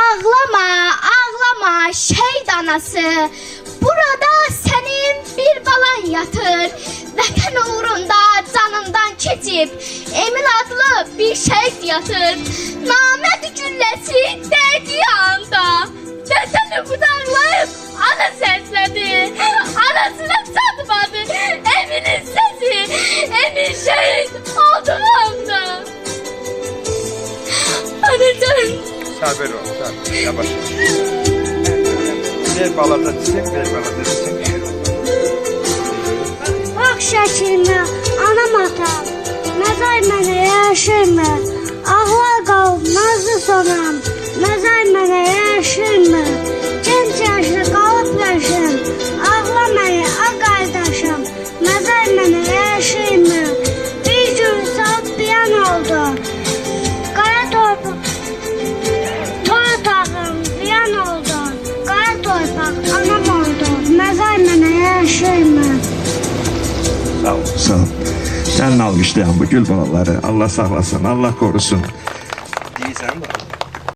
Ağlama, ağlama şehit anası. Burada senin bir balan yatır. Vətən uğrunda canından keçib Emil adlı bir şehit yatır. Naməd gülləsi dəydiyi anda vətəni budaqlayıb ana səslədi. Anasına çatmadı Emil'in sesi. Emil şehit olduğu anda. Anacığım. Sabır ol, sabır. Yavaş. Bir balada çiçek, bir balada çiçek. Bak şəkilmə, anam atam, məzar mənə yaşırmı? Ağlar qalıb nazlı sonam, məzar mənə yaşırmı? Genç yaşlı qalıb yaşım, ağla məni a qardaşım, məzar mənə yaşırmı? Bir gün saat biyan oldu, qara torpaq, torpağım biyan oldu, qara torpaq anam oldu, məzar mənə yaşırmı? Sağ ol, sağ ol. Sənin alqışlayan bu gül balaları Allah sağlasın, Allah korusun. Deyirsən mi?